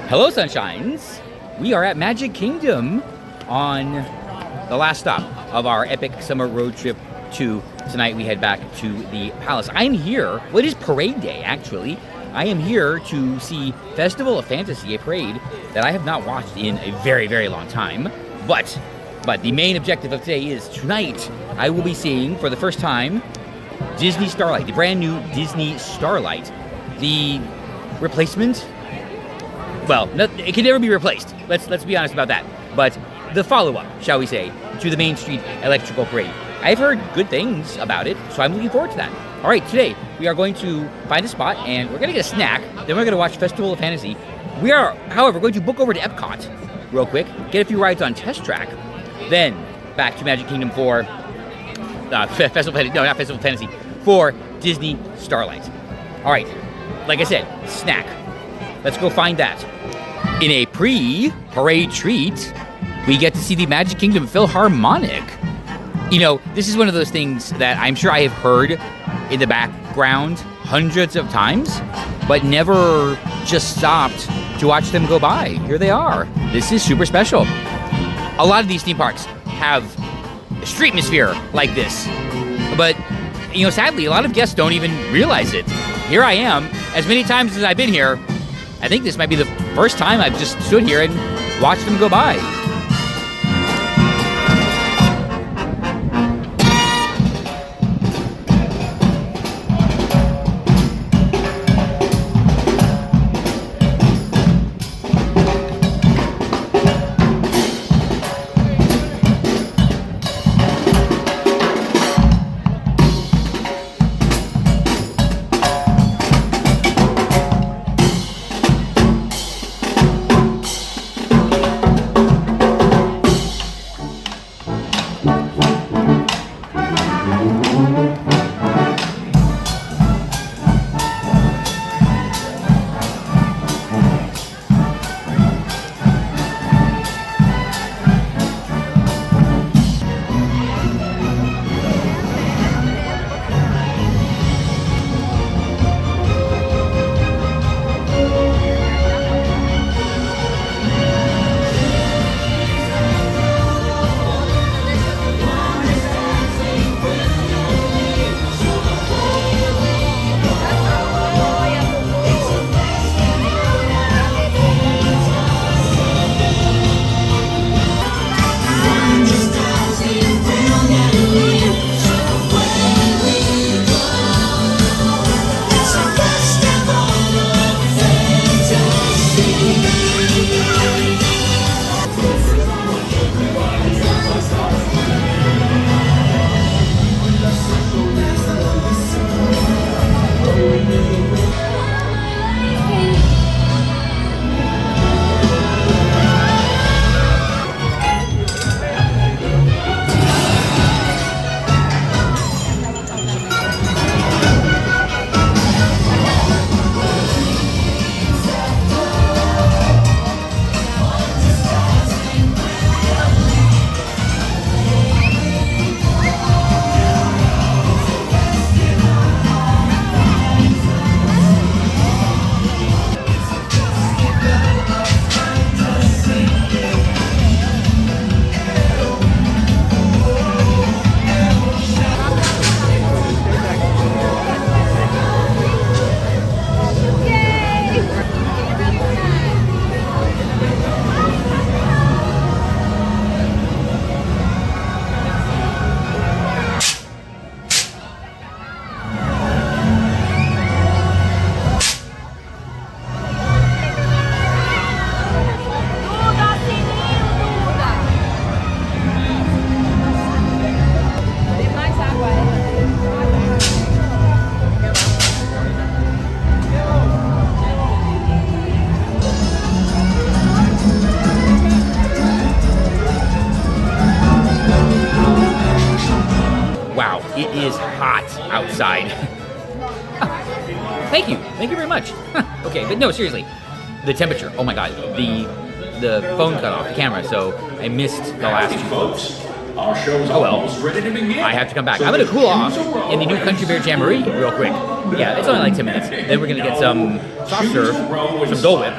Hello, Sunshines. We are at Magic Kingdom on the last stop of our epic summer road trip to tonight. We head back to the palace. I'm here. Well, it is parade day, actually. I am here to see Festival of Fantasy, a parade that I have not watched in a very, very long time. But the main objective of today is tonight I will be seeing for the first time Disney Starlight, the brand new Disney Starlight. The replacement? Well, it can never be replaced. Let's be honest about that. But the follow-up, shall we say, to the Main Street Electrical Parade. I've heard good things about it, so I'm looking forward to that. All right, today we are going to find a spot and we're going to get a snack. Then we're going to watch Festival of Fantasy. We are, however, going to book over to Epcot real quick, get a few rides on Test Track, then back to Magic Kingdom for Festival of Fantasy, for Disney Starlight. All right, like I said, snack. Let's go find that. In a pre-parade treat, we get to see the Magic Kingdom Philharmonic. You know, this is one of those things that I'm sure I have heard in the background hundreds of times, but never just stopped to watch them go by. Here they are. This is super special. A lot of these theme parks have a street atmosphere like this, but, you know, sadly, a lot of guests don't even realize it. Here I am, as many times as I've been here, I think this might be the first time I've just stood here and watched them go by. It is hot outside. Thank you very much. Okay, but no, seriously, the temperature. Oh my God, the phone cut off the camera, so I missed the last two folks. Oh well, I have to come back. I'm gonna cool off in the new Country Bear Jamboree real quick. Yeah, it's only like 10 minutes. Then we're gonna get some soft serve, some Dole Whip,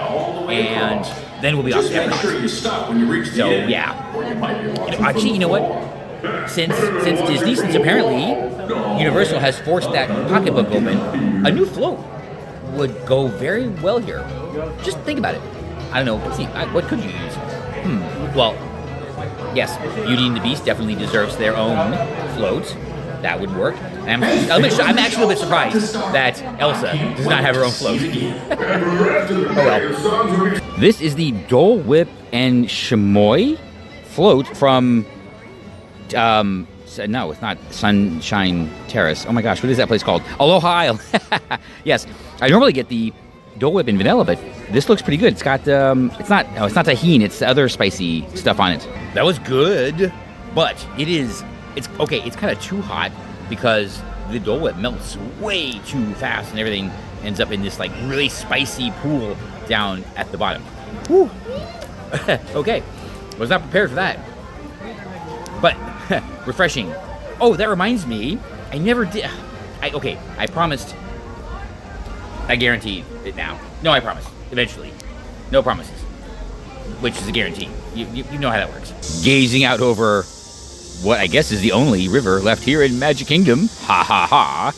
and then we'll be off to Epcot. So yeah, actually, you know what? Since Disney, since apparently Universal has forced that pocketbook open, a new float would go very well here. Just think about it. I don't know. Let's see, what could you use? Well, yes, Beauty and the Beast definitely deserves their own float. That would work. I'm actually a bit surprised that Elsa does not have her own float. Oh well. This is the Dole Whip and Chamoy float from, no, it's not Sunshine Terrace. Oh my gosh, what is that place called? Aloha Isle. Yes, I normally get the Dole Whip in vanilla, but this looks pretty good. It's got, it's not tahini, it's other spicy stuff on it. That was good, but it's okay, it's kind of too hot because the Dole Whip melts way too fast and everything ends up in this like really spicy pool down at the bottom. Whew. Okay, was not prepared for that. But refreshing. Oh, that reminds me, I never did. I promised. I guarantee it now. No, I promise. Eventually. No promises. Which is a guarantee. You know how that works. Gazing out over what I guess is the only river left here in Magic Kingdom. Ha ha ha.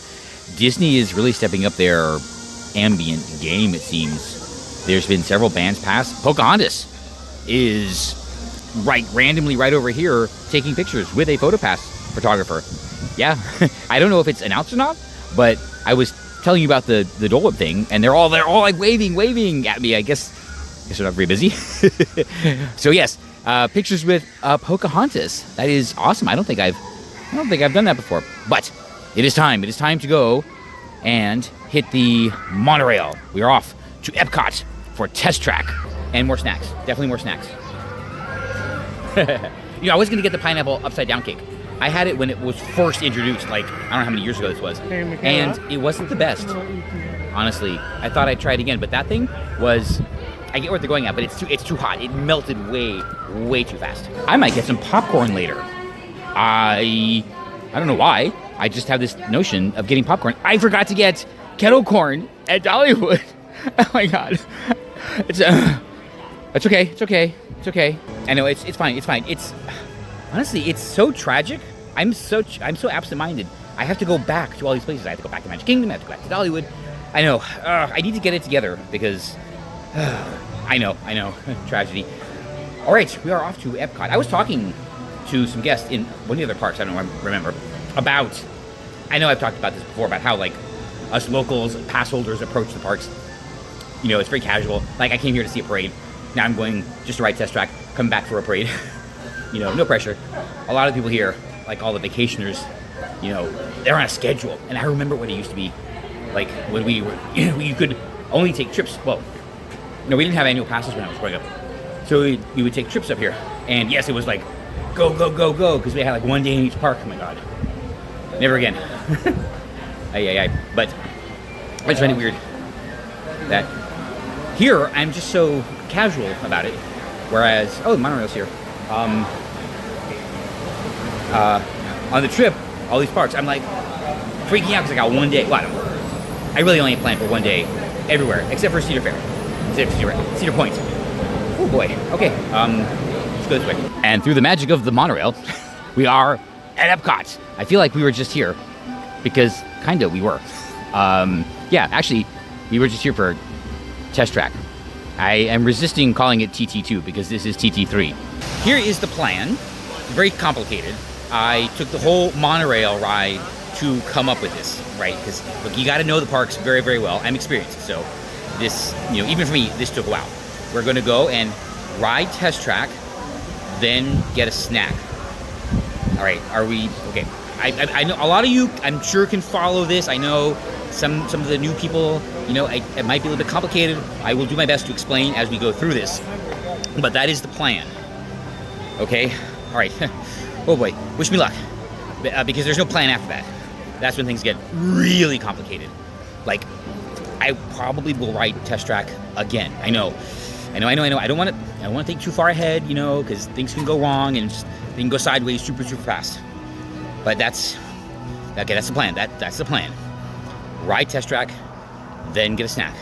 Disney is really stepping up their ambient game, it seems. There's been several bands pass. Pocahontas is randomly right over here taking pictures with a PhotoPass photographer. Yeah, I don't know if it's announced or not, but I was telling you about the Dole Whip thing, and they're all like waving at me. I guess they're not very busy. So yes, pictures with Pocahontas. That is awesome. I don't think I've done that before, but it is time. It is time to go and hit the monorail. We are off to Epcot for Test Track and more snacks. Definitely more snacks. I was gonna get the pineapple upside down cake. I had it when it was first introduced, like, I don't know how many years ago this was. And it wasn't the best, honestly. I thought I'd try it again, but that thing was, I get what they're going at, but it's too hot. It melted way too fast. I might get some popcorn later. I don't know why. I just have this notion of getting popcorn. I forgot to get kettle corn at Dollywood. Oh my God. It's okay. I know, it's fine. It's, honestly, it's so tragic. I'm so absent-minded. I have to go back to all these places. I have to go back to Magic Kingdom. I have to go back to Dollywood. I know. I need to get it together because I know. Tragedy. All right, we are off to Epcot. I was talking to some guests in one of the other parks, I don't remember, about, I know I've talked about this before, about how, like, us locals, pass holders approach the parks. It's very casual. Like, I came here to see a parade. Now I'm going just to ride Test Track, come back for a parade. No pressure. A lot of people here, like all the vacationers, they're on a schedule. And I remember what it used to be like when we were, you could only take trips. Well, no, we didn't have annual passes when I was growing up. So we would take trips up here. And yes, it was like, go, because we had like one day in each park. Oh my God. Never again. But I just find it weird that here I'm just so casual about it. Whereas, the monorail's here. On the trip, all these parks, I'm like freaking out because I got one day. Well, I really only planned for one day everywhere except for Cedar Fair, Cedar Point. Oh boy. Okay. Let's go this way. And through the magic of the monorail, we are at Epcot. I feel like we were just here because kinda we were. Actually, we were just here for Test Track. I am resisting calling it TT2 because this is TT3. Here is the plan. Very complicated. I took the whole monorail ride to come up with this, right? Because, look, you got to know the parks very, very well. I'm experienced, so this, even for me, this took a while. We're going to go and ride Test Track, then get a snack. All right, are we, okay. I know a lot of you, I'm sure, can follow this. I know some of the new people, it might be a little bit complicated. I will do my best to explain as we go through this, but that is the plan. Okay, all right. Oh boy, wish me luck, because there's no plan after that. That's when things get really complicated. Like, I probably will ride Test Track again. I know. I don't want to think too far ahead, because things can go wrong and they can go sideways super fast. But that's the plan. That's the plan. Ride Test Track, then get a snack.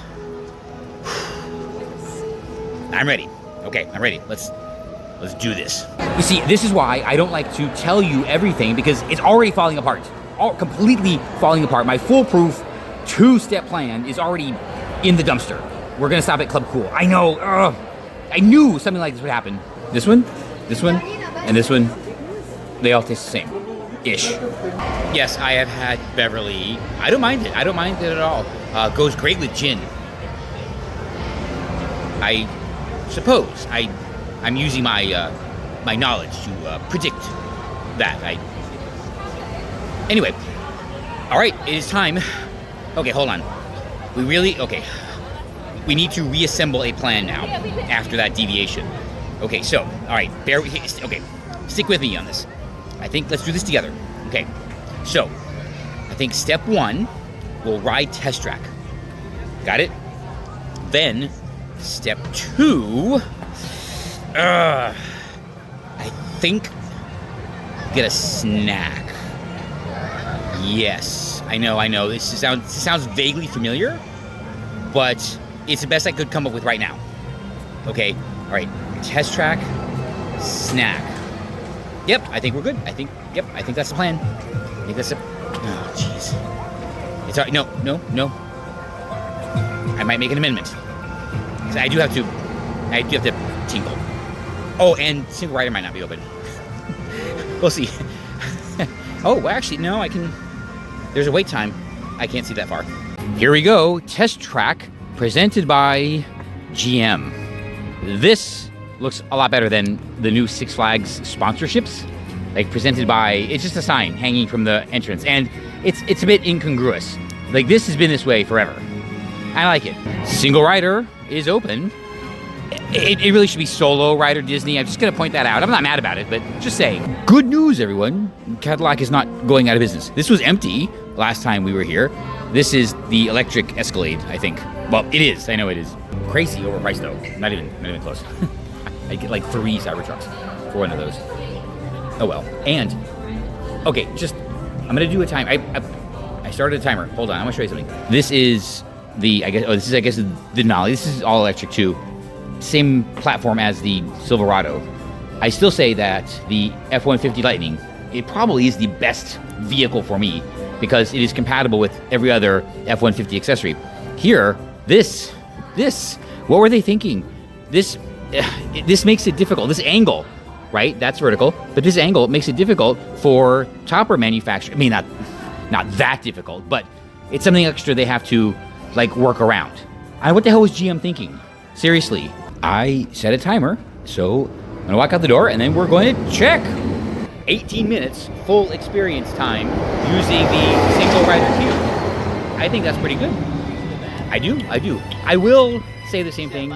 I'm ready. Okay, I'm ready. Let's do this. You see, this is why I don't like to tell you everything, because it's already falling apart. Completely falling apart. My foolproof 2-step plan is already in the dumpster. We're gonna stop at Club Cool. I know. Ugh. I knew something like this would happen. This one, and this one, they all taste the same. Ish. Yes, I have had Beverly. I don't mind it. I don't mind it at all. Goes great with gin. I suppose I'm using my my knowledge to predict that. Anyway, all right, it is time. Okay, hold on. We need to reassemble a plan now after that deviation. Okay, so, all right, okay, stick with me on this. I think let's do this together. Okay, so I think step 1, we'll ride test track. Got it? Then step 2, I think get a snack. Yes, I know. This sounds vaguely familiar, but it's the best I could come up with right now. Okay, all right, test track, snack. Yep, I think we're good. I think that's the plan. I think that's it. Oh, jeez. It's all right. No. I might make an amendment. So I do have to tinkle. Oh, and single rider might not be open. We'll see. Oh, well, actually, no, I can. There's a wait time. I can't see that far. Here we go. Test track presented by GM. This looks a lot better than the new Six Flags sponsorships. Like presented by, it's just a sign hanging from the entrance. And it's a bit incongruous. Like this has been this way forever. I like it. Single rider is open. It really should be solo rider Disney. I'm just gonna point that out. I'm not mad about it, but just saying. Good news, everyone. Cadillac is not going out of business. This was empty last time we were here. This is the electric Escalade, I think. Well, it is. I know it is. Crazy overpriced though. Not even close. I get like 3 Cybertrucks for one of those. Oh well. And okay, I'm gonna do a time. I started a timer. Hold on. I'm gonna show you something. This is the the Denali. This is all electric too. Same platform as the Silverado. I still say that the F-150 Lightning, it probably is the best vehicle for me because it is compatible with every other F-150 accessory. Here, this, what were they thinking? This makes it difficult. This angle, right? That's vertical, but this angle makes it difficult for topper manufacturers. I mean, not that difficult, but it's something extra they have to like work around. And what the hell was GM thinking? Seriously, I set a timer, so I'm gonna walk out the door and then we're going to check. 18 minutes full experience time using the single rider queue. I think that's pretty good. I do. I will say the same thing.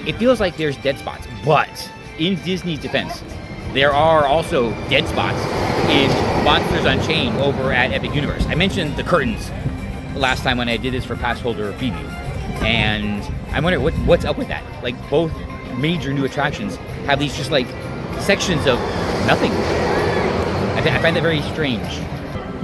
It feels like there's dead spots, but in Disney's defense, there are also dead spots in Monsters Unchained over at Epic Universe. I mentioned the curtains last time when I did this for pass holder preview, and I wonder what's up with that. Like both major new attractions have these just like sections of nothing. I find that very strange.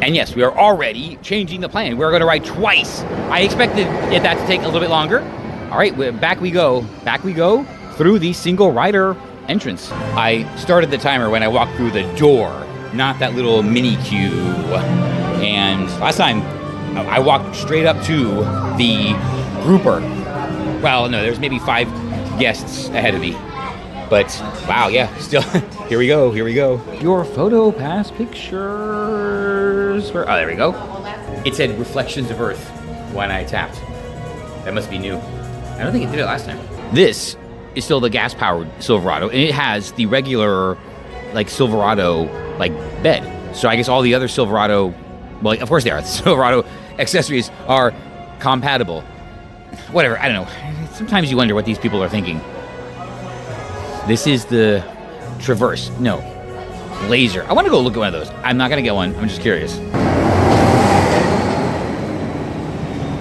And yes, we are already changing the plan. We're going to ride twice. I expected that to take a little bit longer. All right, back we go. Back we go through the single rider entrance. I started the timer when I walked through the door, not that little mini queue. And last time, I walked straight up to the grouper. Well, no, there's maybe 5 guests ahead of me. But, wow, yeah, still, here we go. Your photo pass pictures. Oh, there we go. It said Reflections of Earth when I tapped. That must be new. I don't think it did it last time. This is still the gas-powered Silverado, and it has the regular, like, Silverado, like, bed. So I guess all the other Silverado, well, of course they are. The Silverado accessories are compatible. Whatever, I don't know. Sometimes you wonder what these people are thinking. This is the Traverse. No. Laser. I want to go look at one of those. I'm not going to get one. I'm just curious.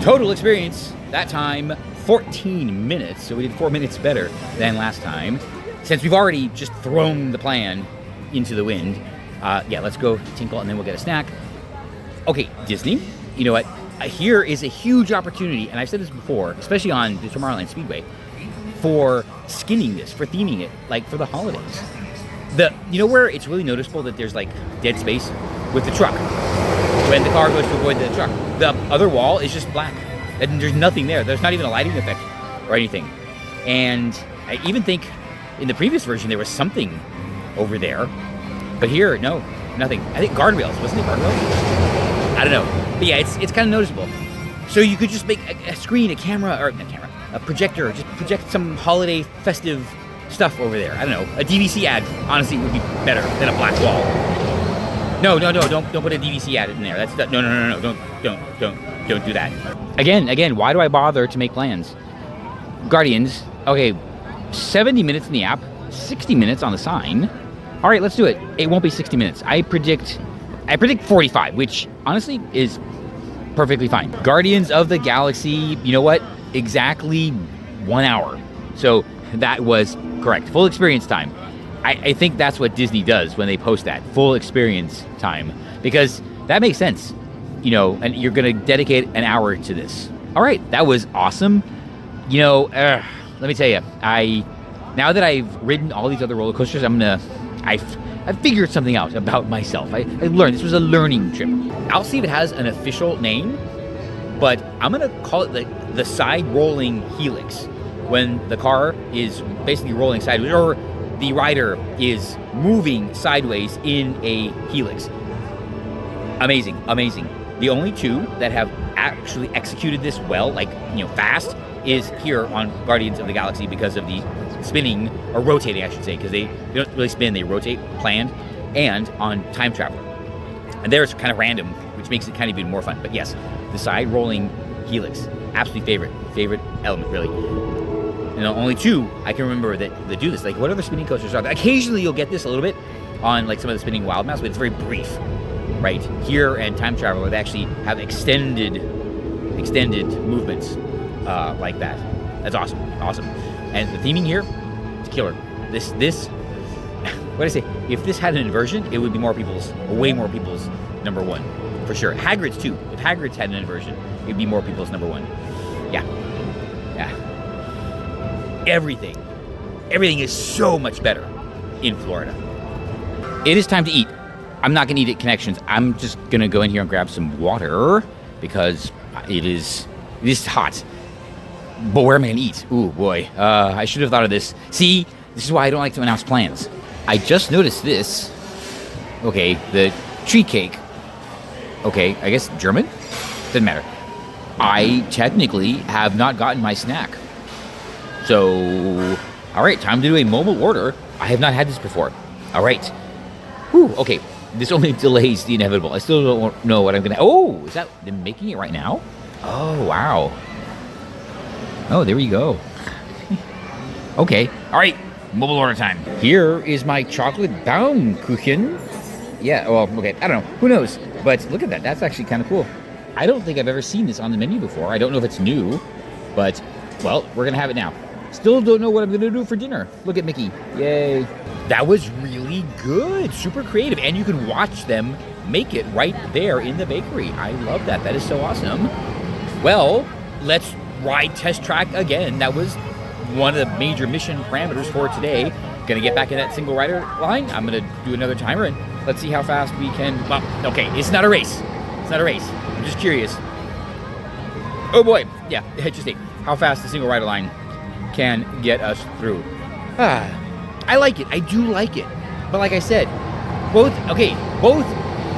Total experience, that time, 14 minutes. So we did 4 minutes better than last time. Since we've already just thrown the plan into the wind. Yeah, let's go tinkle and then we'll get a snack. Okay, Disney, you know what? Here is a huge opportunity, and I've said this before, especially on the Tomorrowland Speedway, for skinning this, for theming it, like for the holidays. You know where it's really noticeable that there's like dead space with the truck when the car goes to avoid the truck. The other wall is just black, and there's nothing there. There's not even a lighting effect or anything. And I even think in the previous version there was something over there, but here, no, nothing. I think guardrails, wasn't it guardrails? I don't know, but yeah, it's kind of noticeable. So you could just make a screen, a projector, just project some holiday festive stuff over there. I don't know, a DVC ad honestly would be better than a black wall. No, don't put a DVC ad in there. That's no, don't do that. Again, why do I bother to make plans? Guardians, okay, 70 minutes in the app, 60 minutes on the sign. All right, let's do it. It won't be 60 minutes. I predict 45, which honestly is perfectly fine. Guardians of the Galaxy, you know what? Exactly 1 hour. So that was correct. Full experience time. I think that's what Disney does when they post that. Full experience time. Because that makes sense. You know, and you're going to dedicate an hour to this. All right, that was awesome. You know, let me tell you, now that I've ridden all these other roller coasters, I figured something out about myself. I learned. This was a learning trip. I'll see if it has an official name, but I'm going to call it the side rolling helix. When the car is basically rolling sideways, or the rider is moving sideways in a helix. Amazing. The only two that have actually executed this well, like, you know, fast, is here on Guardians of the Galaxy because of the spinning, or rotating, I should say, because they don't really spin, they rotate, planned, and on Time Traveler. And there's kind of random, which makes it kind of even more fun. But yes, the side rolling helix, absolutely favorite element, really. And the only two I can remember that do this. Like, what other spinning coasters are there? Occasionally you'll get this a little bit on like some of the spinning Wild Mouse, but it's very brief, right? Here and Time Traveler, they actually have extended movements like that. That's awesome. And the theming here, it's killer. This, what did I say? If this had an inversion, it would be way more people's number one, for sure. Hagrid's too. If Hagrid's had an inversion, it'd be more people's number one. Yeah. Everything is so much better in Florida. It is time to eat. I'm not gonna eat at Connections. I'm just gonna go in here and grab some water because it is hot. But where am I gonna eat? Ooh, boy. I should have thought of this. See, this is why I don't like to announce plans. I just noticed this. Okay, the tree cake. Okay, I guess German? Doesn't matter. I technically have not gotten my snack. So, all right, time to do a mobile order. I have not had this before. All right. Whew, okay, this only delays the inevitable. I still don't know what I'm gonna... Oh, is that them making it right now? Oh, wow. Oh, there we go. Okay, all right, mobile order time. Here is my chocolate Baumkuchen. Yeah, well, okay, I don't know. Who knows? But look at that. That's actually kind of cool. I don't think I've ever seen this on the menu before. I don't know if it's new, but, well, we're going to have it now. Still don't know what I'm going to do for dinner. Look at Mickey. Yay. That was really good. Super creative. And you can watch them make it right there in the bakery. I love that. That is so awesome. Well, let's ride Test Track again. That was one of the major mission parameters for today. Gonna get back in that single rider line. I'm gonna do another timer and let's see how fast we can. Well, okay, it's not a race. I'm just curious. Oh boy, yeah, just see how fast the single rider line can get us through. I like it. I do like it. But like I said, both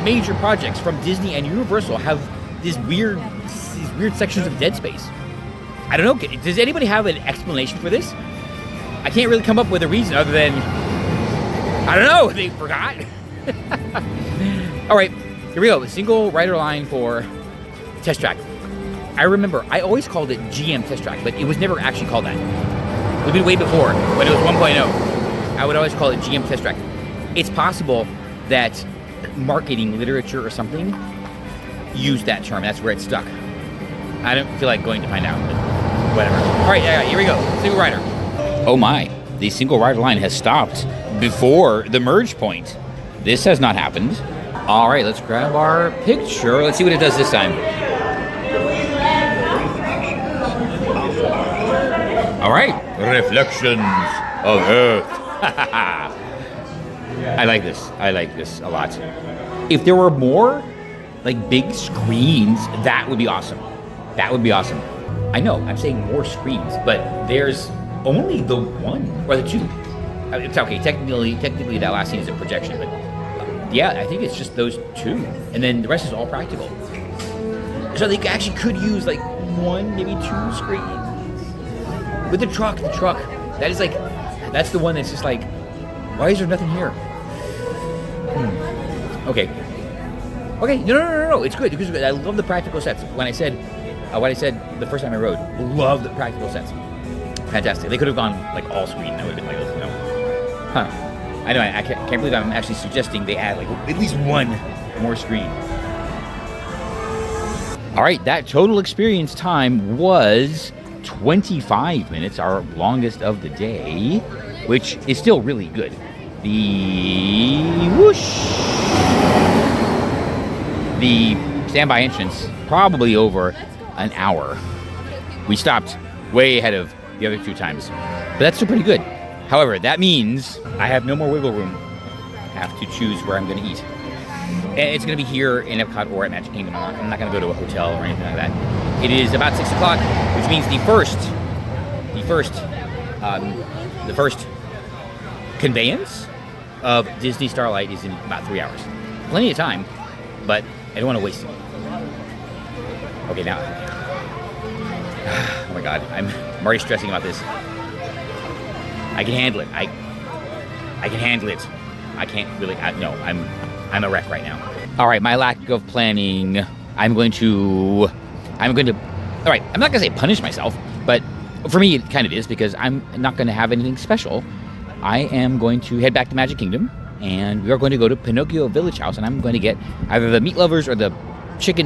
major projects from Disney and Universal have these weird sections of dead space. I don't know. Does anybody have an explanation for this? I can't really come up with a reason other than, I don't know, they forgot. All right, here we go. The single rider line for Test Track. I remember, I always called it GM Test Track, but it was never actually called that. It would be way before, when it was 1.0. I would always call it GM Test Track. It's possible that marketing literature or something used that term. That's where it stuck. I don't feel like going to find out, but whatever. All right, here we go. Single rider. Oh my, the single rider line has stopped before the merge point. This has not happened. All right, let's grab our picture. Let's see what it does this time. All right, Reflections of Earth. I like this. I like this a lot. If there were more, like, big screens, that would be awesome. That would be awesome. I know, I'm saying more screens, but there's only the one, or the two. It's okay, technically that last scene is a projection, but yeah, I think it's just those two. And then the rest is all practical. So they actually could use like one, maybe two screens. With the truck, that is like, that's the one that's just like, why is there nothing here? Okay, no, it's good. Because I love the practical sets. When I said, what I said the first time I rode, love the practical sets. Fantastic. They could have gone like all screen. That would have been like, no. Huh. I know, I can't believe I'm actually suggesting they add like at least one more screen. All right, that total experience time was 25 minutes, our longest of the day, which is still really good. The whoosh. The standby entrance, probably over an hour. We stopped way ahead of the other two times, but that's still pretty good. However, that means I have no more wiggle room. I have to choose where I'm going to eat. And it's going to be here in Epcot or at Magic Kingdom. I'm not going to go to a hotel or anything like that. It is about 6 o'clock, which means the first conveyance of Disney Starlight is in about 3 hours. Plenty of time, but I don't want to waste it. Okay, now. Oh my God, I'm already stressing about this. I can handle it. I can handle it. I can't really. No, I'm a wreck right now. All right, my lack of planning. I'm going to. All right, I'm not gonna say punish myself, but for me it kind of is because I'm not gonna have anything special. I am going to head back to Magic Kingdom, and we are going to go to Pinocchio Village House, and I'm going to get either the meat lovers or the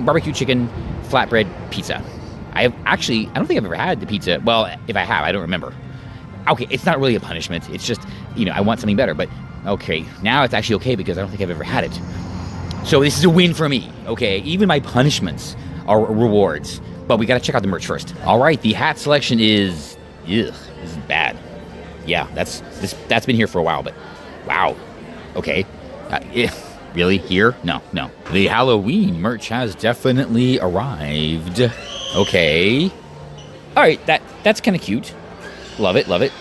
barbecue chicken flatbread pizza. I don't think I've ever had the pizza. Well, if I have, I don't remember. Okay, it's not really a punishment. It's just, I want something better. But, okay, now it's actually okay because I don't think I've ever had it. So this is a win for me, okay? Even my punishments are rewards. But we got to check out the merch first. All right, the hat selection is, this is bad. Yeah, that's been here for a while, but wow. Okay. Really? Here? No. The Halloween merch has definitely arrived. Okay. All right, that's kind of cute. Love it.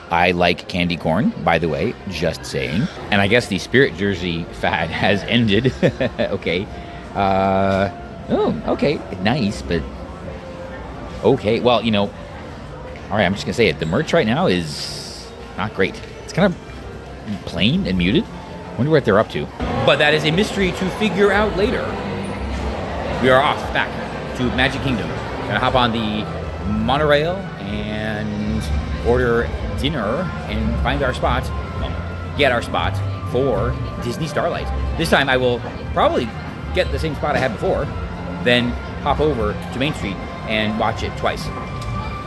I like candy corn, by the way, just saying. And I guess the Spirit jersey fad has ended. Okay. Okay. Nice, but okay. Well, all right, I'm just going to say it. The merch right now is not great. It's kind of plain and muted. I wonder what they're up to. But that is a mystery to figure out later. We are off back to Magic Kingdom. Gonna hop on the monorail and order dinner and find our spot, get our spot for Disney Starlight. This time I will probably get the same spot I had before, then hop over to Main Street and watch it twice.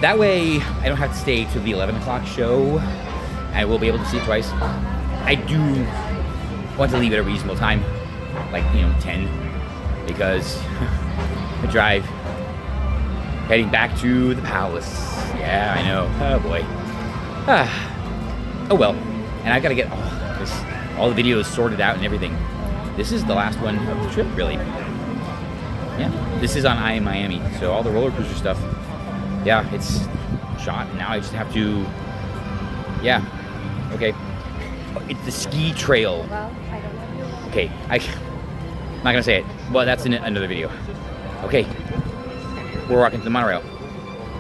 That way I don't have to stay to the 11 o'clock show. I will be able to see it twice. I do want to leave at a reasonable time, like 10, because the drive heading back to the palace. Yeah, I know. Oh boy. Oh well. And I've got to get all the videos sorted out and everything. This is the last one of the trip, really. Yeah, this is on I Am Miami, so all the roller coaster stuff. Yeah, it's shot. Now I just have to. Yeah. Okay. It's the ski trail. Well, I don't know. Okay, I'm not gonna say it. Well, that's in another video. Okay, we're walking to the monorail.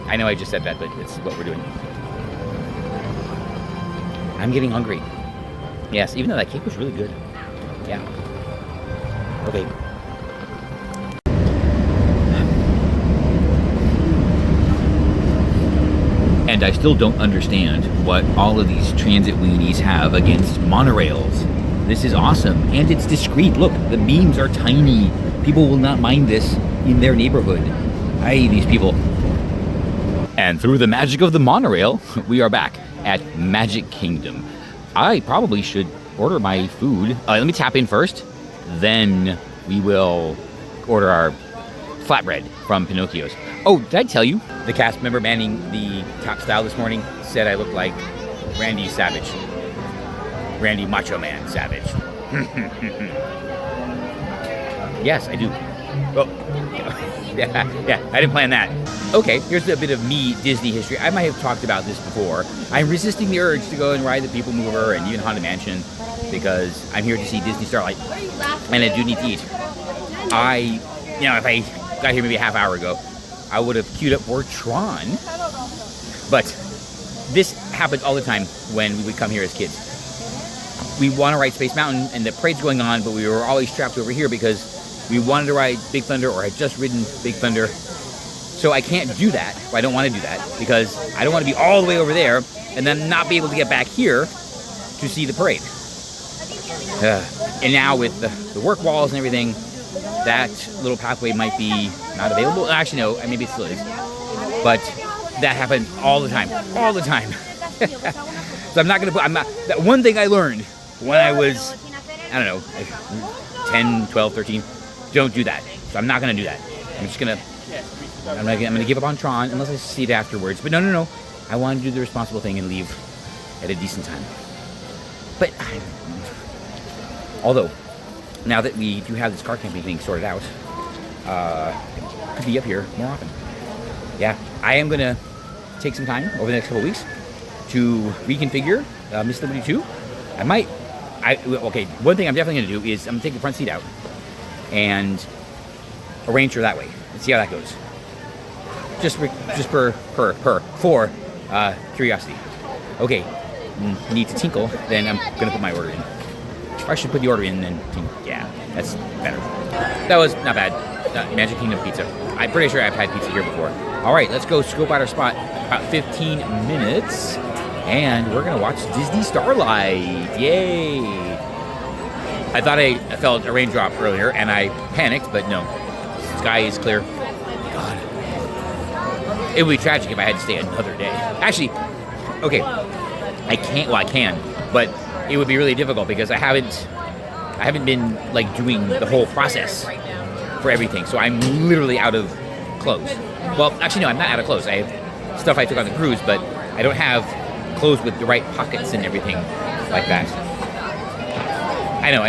I know I just said that, but it's what we're doing. I'm getting hungry. Yes, even though that cake was really good. Yeah. Okay. And I still don't understand what all of these transit weenies have against monorails. This is awesome, and it's discreet. Look, the beams are tiny. People will not mind this in their neighborhood. These people. And through the magic of the monorail, we are back at Magic Kingdom. I probably should order my food. Let me tap in first, then we will order our flatbread from Pinocchio's. Oh, did I tell you? The cast member manning the top style this morning said I look like Randy Savage. Randy Macho Man Savage. Yes, I do. Oh, yeah, I didn't plan that. Okay, here's a bit of me Disney history. I might have talked about this before. I'm resisting the urge to go and ride the People Mover and even Haunted Mansion because I'm here to see Disney Starlight, and I do need to eat. If I got here maybe a half hour ago, I would have queued up for Tron, but this happened all the time when we would come here as kids. We want to ride Space Mountain, and the parade's going on, but we were always trapped over here because we wanted to ride Big Thunder or had just ridden Big Thunder. So I can't do that. Well, I don't want to do that because I don't want to be all the way over there and then not be able to get back here to see the parade. And now with the work walls and everything, that little pathway might be not available. Actually, no, maybe it still is. But that happened all the time. All the time. So I'm not going to put... that one thing I learned when I was, I don't know, like 10, 12, 13, don't do that. So I'm not going to do that. I'm just going to... I'm gonna give up on Tron unless I see it afterwards. But no. I want to do the responsible thing and leave at a decent time. But although now that we do have this car camping thing sorted out, could be up here more often. Yeah, I am gonna take some time over the next couple of weeks to reconfigure Miss Liberty 2. Okay. One thing I'm definitely gonna do is I'm gonna take the front seat out and arrange her that way and see how that goes. Just for curiosity. Okay, need to tinkle, then I'm gonna put my order in. Or I should put the order in and then tinkle. Yeah, that's better. That was not bad. Magic Kingdom pizza. I'm pretty sure I've had pizza here before. All right, let's go scope out our spot. About 15 minutes, and we're gonna watch Disney Starlight. Yay! I thought I felt a raindrop earlier, and I panicked, but no. The sky is clear. God. It would be tragic if I had to stay another day. Actually, okay, I can't. Well, I can, but it would be really difficult because I haven't been like doing the whole process for everything. So I'm literally out of clothes. Well, actually, no, I'm not out of clothes. I have stuff I took on the cruise, but I don't have clothes with the right pockets and everything like that. I know.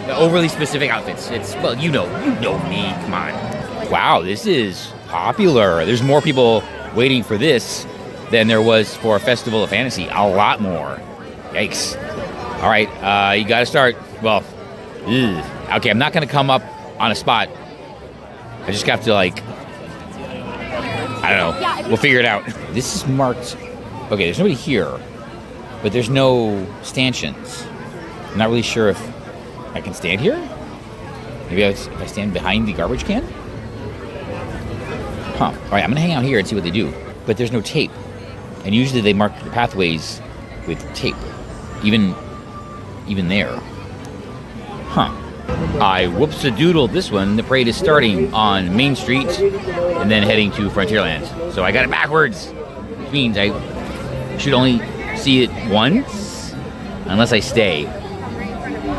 The overly specific outfits. Well, you know me. Come on. Wow, this is popular. There's more people waiting for this than there was for Festival of Fantasy. A lot more. Yikes. All right, you got to start. Well, okay, I'm not going to come up on a spot. I just have to, I don't know. We'll figure it out. This is marked. Okay, there's nobody here, but there's no stanchions. I'm not really sure if I can stand here. Maybe if I stand behind the garbage can. Huh. All right, I'm going to hang out here and see what they do. But there's no tape. And usually they mark the pathways with tape. Even there. Huh. I whoops-a-doodled this one. The parade is starting on Main Street and then heading to Frontierland. So I got it backwards. Which means I should only see it once. Unless I stay.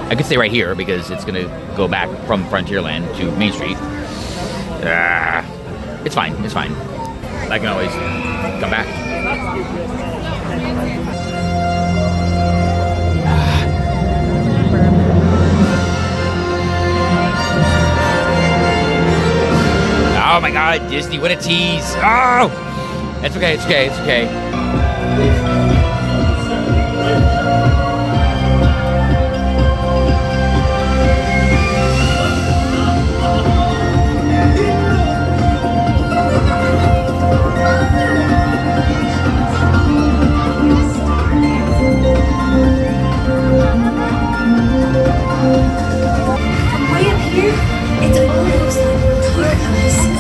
I could stay right here because it's going to go back from Frontierland to Main Street. It's fine. I can always come back. Oh my God, Disney, what a tease. Oh! It's okay. Way up here, it's almost like we're part of the sky.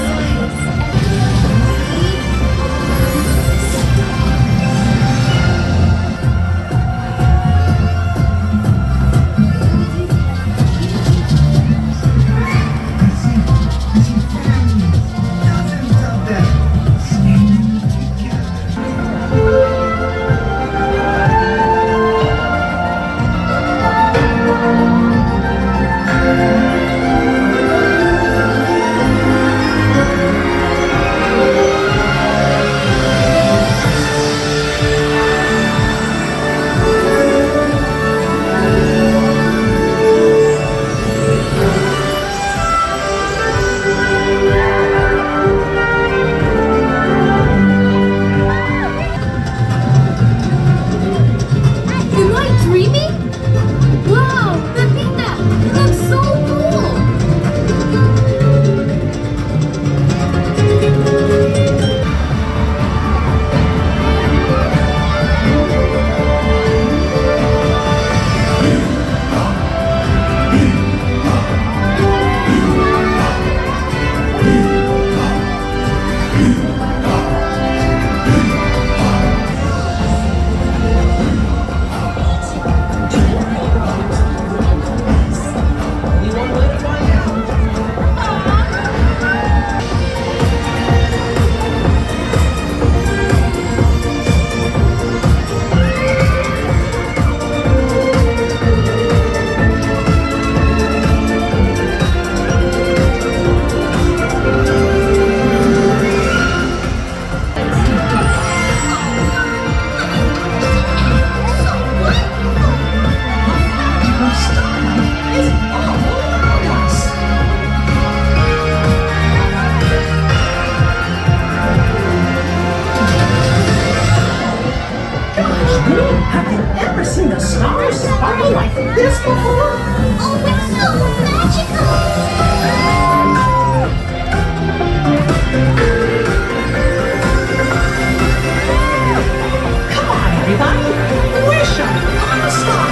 like this before? Oh, it's so magical! Come on, everybody. Wish on a star.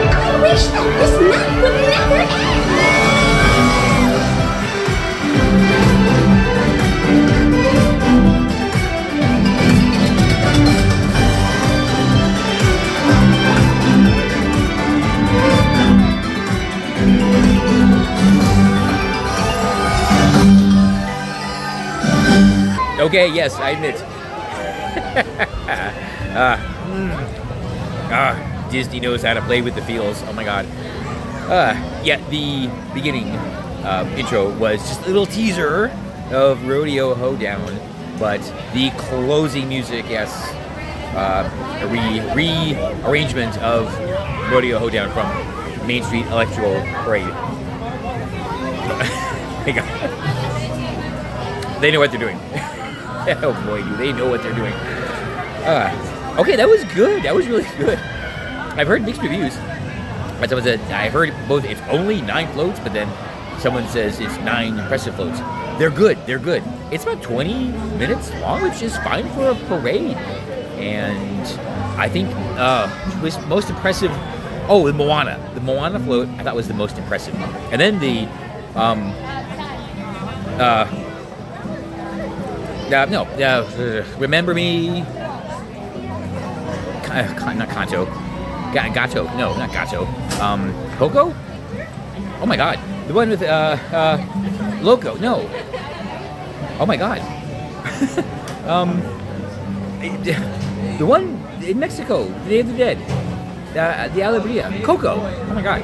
I wish that this night would never end! Okay, yes, I admit. Disney knows how to play with the feels. Oh my god. Yeah, the beginning intro was just a little teaser of Rodeo Hoedown, but the closing music, yes, a rearrangement of Rodeo Hoedown from Main Street Electrical Parade. My god. They know what they're doing. Oh boy, do they know what they're doing. Okay, that was good. That was really good. I've heard mixed reviews. But someone said, I heard both, it's only 9 floats, but then someone says it's 9 impressive floats. They're good. They're good. It's about 20 minutes long, which is fine for a parade. And I think it was most impressive. Oh, the Moana. The Moana float I thought was the most impressive. And then the Remember Me. Not Kanto. Gato. No, not Gato. Coco? Oh my god. The one with Loco. No. Oh my god. The one in Mexico, The Day of the Dead. The Alegria. Coco. Oh my god.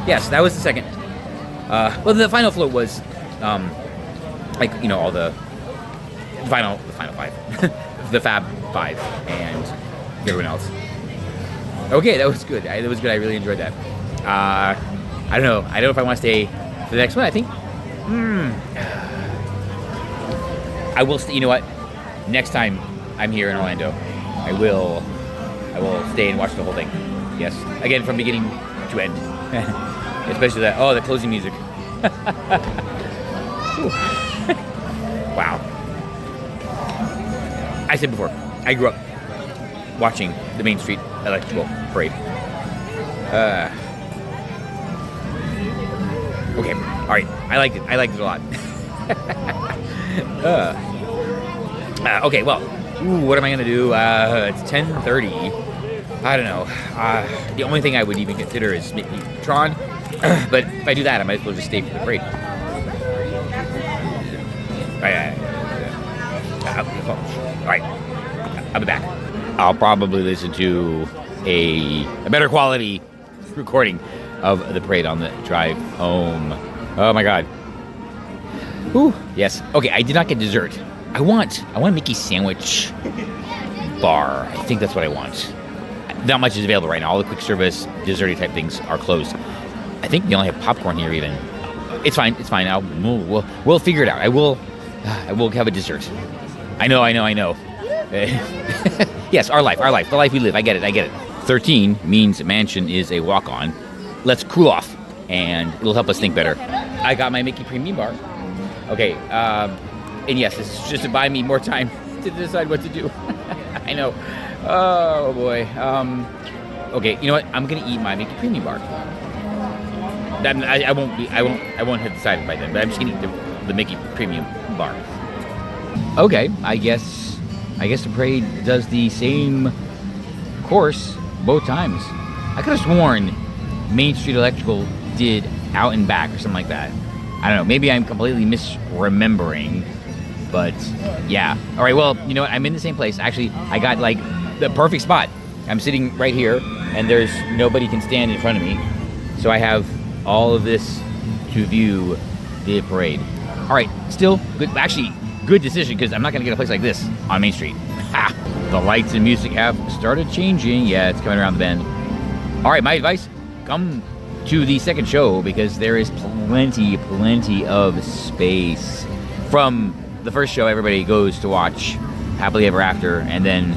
Yes, that was the second. Well, the final float was like, you know, all the final 5. The Fab 5 and everyone else. Okay, that was good. That was good. I really enjoyed that. I don't know. I don't know if I want to stay for the next one. I think. I will. You know what? Next time I'm here in Orlando, I will stay and watch the whole thing. Yes. Again, from beginning to end. Especially that. Oh, the closing music. Wow. I said before, I grew up watching the Main Street Electrical Parade. Okay, all right. I liked it. I liked it a lot. Okay, well, what am I gonna do? It's 10:30. I don't know. The only thing I would even consider is maybe Tron, but if I do that, I might as well just stay for the parade. All right, I'll be back. I'll probably listen to a better quality recording of the parade on the drive home. Oh my god. Ooh, yes. Okay, I did not get dessert. I want a Mickey sandwich bar. I think that's what I want. Not much is available right now. All the quick service desserty type things are closed. I think they only have popcorn here even. It's fine. It's fine. We'll figure it out. I will have a dessert. I know. Yes, our life, the life we live. I get it. 13 means mansion is a walk-on. Let's cool off, and it'll help us think better. I got my Mickey Premium Bar. Okay, and yes, this is just to buy me more time to decide what to do. I know. Oh boy. Okay, you know what? I'm gonna eat my Mickey Premium Bar. I won't have decided by then, but I'm just gonna eat the Mickey Premium Bar. Okay, I guess the parade does the same course both times. I could have sworn Main Street Electrical did Out and Back or something like that. I don't know. Maybe I'm completely misremembering, but yeah. All right. Well, you know what? I'm in the same place. Actually, I got like the perfect spot. I'm sitting right here, and there's nobody can stand in front of me, so I have all of this to view the parade. All right. Still good. Actually, good decision because I'm not going to get a place like this on Main Street. Ha! The lights and music have started changing. Yeah, it's coming around the bend. All right. My advice: come to the second show because there is plenty of space. From the first show, everybody goes to watch Happily Ever After, and then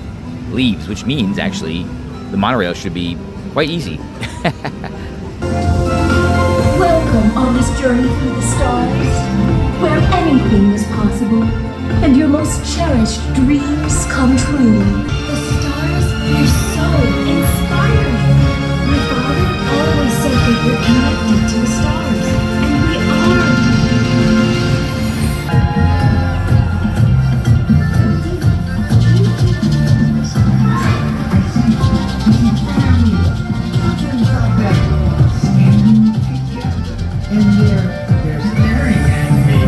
leaves, which means actually the monorail should be quite easy. Welcome on this journey through the stars, where anything is possible, and your most cherished dreams come true. The stars, they're so inspiring. My father always said that we're connected to the stars, and we are. And they're staring at me.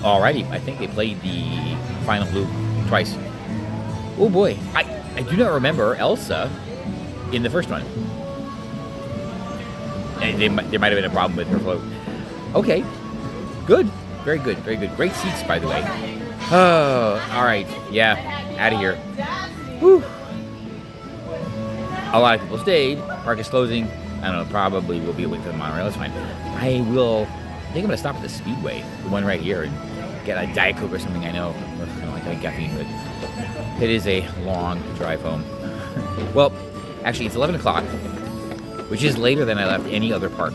Alrighty, I think they played the final loop twice. Oh boy, I do not remember Elsa in the first one. And there might have been a problem with her float. Okay, good, very good, very good. Great seats, by the way. Oh, all right, yeah, out of here. Whew. A lot of people stayed. Park is closing. I don't know, probably will be waiting for the monorail. That's fine. I think I'm gonna stop at the Speedway, the one right here, and get a Diet Coke or something. I know, or something like having caffeine, but it is a long drive home. Well, actually, it's 11 o'clock, which is later than I left any other park.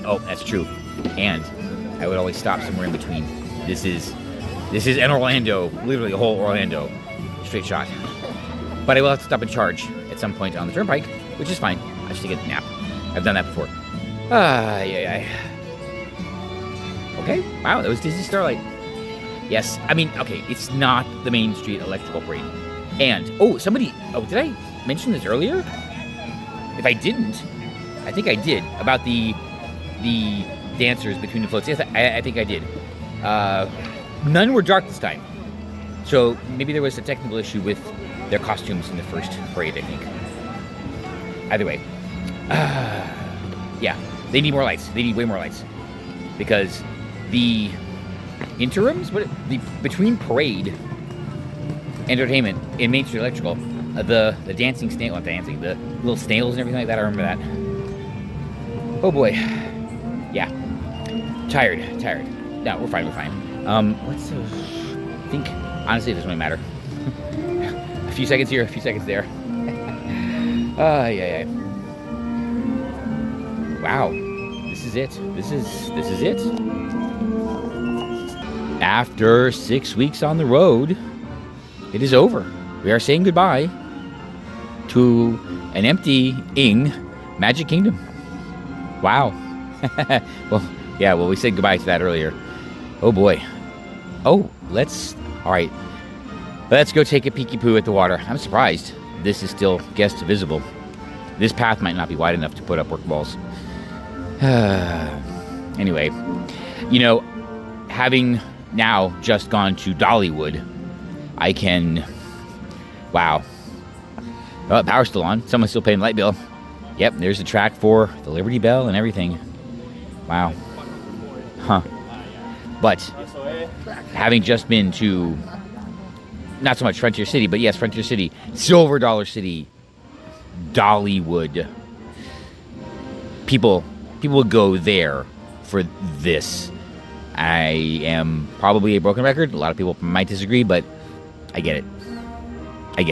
Oh, that's true. And I would always stop somewhere in between. This is an Orlando, literally a whole Orlando straight shot. But I will have to stop and charge at some point on the turnpike, which is fine. I just take a nap. I've done that before. Yeah. Okay, wow, that was Disney Starlight. Yes, I mean, okay, it's not the Main Street Electrical Parade. And, did I mention this earlier? If I didn't, I think I did, about the dancers between the floats. Yes, I think I did. None were dark this time. So maybe there was a technical issue with their costumes in the first parade, I think. Either way. Yeah, they need more lights. They need way more lights. Because the interims, between parade entertainment in Main Street Electrical, the dancing snail, not dancing, the little snails and everything like that, I remember that. Oh boy. Yeah. Tired. No, we're fine. I think, honestly, it doesn't really matter. A few seconds here, a few seconds there. Yeah. Wow. This is it. This is it. After 6 weeks on the road, it is over. We are saying goodbye to an emptying Magic Kingdom. Wow. Well, we said goodbye to that earlier. Oh boy. Oh, all right. Let's go take a peeky poo at the water. I'm surprised this is still guest visible. This path might not be wide enough to put up work balls. Anyway, having now just gone to Dollywood, I can... Wow. Well, the power's still on. Someone's still paying the light bill. Yep, there's the track for the Liberty Bell and everything. Wow. Huh. But having just been to, not so much Frontier City, but yes, Frontier City, Silver Dollar City, Dollywood, people would go there for this. I am probably a broken record. A lot of people might disagree, but I get it. I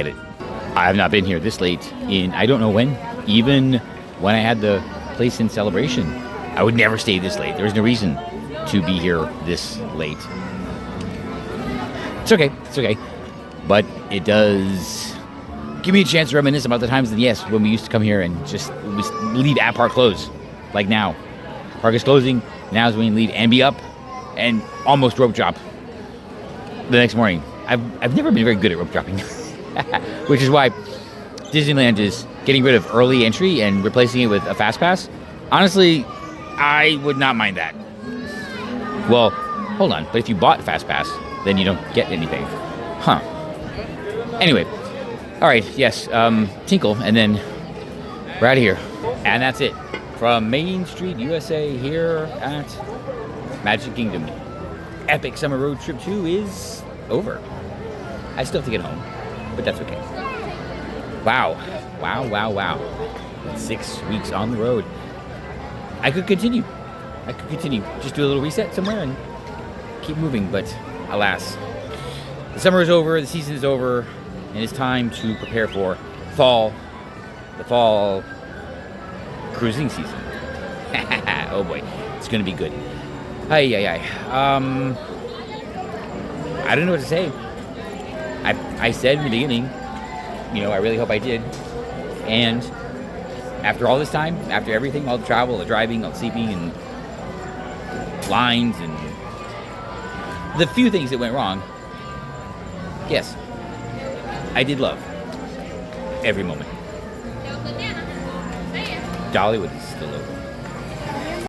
have not been here this late in I don't know when. Even when I had the place in Celebration, I would never stay this late. There was no reason to be here this late. It's okay. But it does give me a chance to reminisce about the times when we used to come here and just leave at park close. Like now. Park is closing. Now is when you leave and be up and almost rope drop the next morning. I've never been very good at rope dropping. Which is why Disneyland is getting rid of early entry and replacing it with a fast pass. Honestly, I would not mind that. Well, hold on. But if you bought fast pass, then you don't get anything. Huh. Anyway. All right. Yes. Tinkle. And then we're out of here. And that's it. From Main Street, USA here at Magic Kingdom. Epic Summer Road Trip 2 is over. I still have to get home. But that's okay. Wow. 6 weeks on the road. I could continue. Just do a little reset somewhere and keep moving. But alas, the summer is over, the season is over, and it's time to prepare for the fall cruising season. Oh boy, it's going to be good. I don't know what to say. I said in the beginning, I really hope I did. And after all this time, after everything, all the travel, the driving, all the sleeping, and lines, and the few things that went wrong, yes, I did love every moment. Dollywood is still over.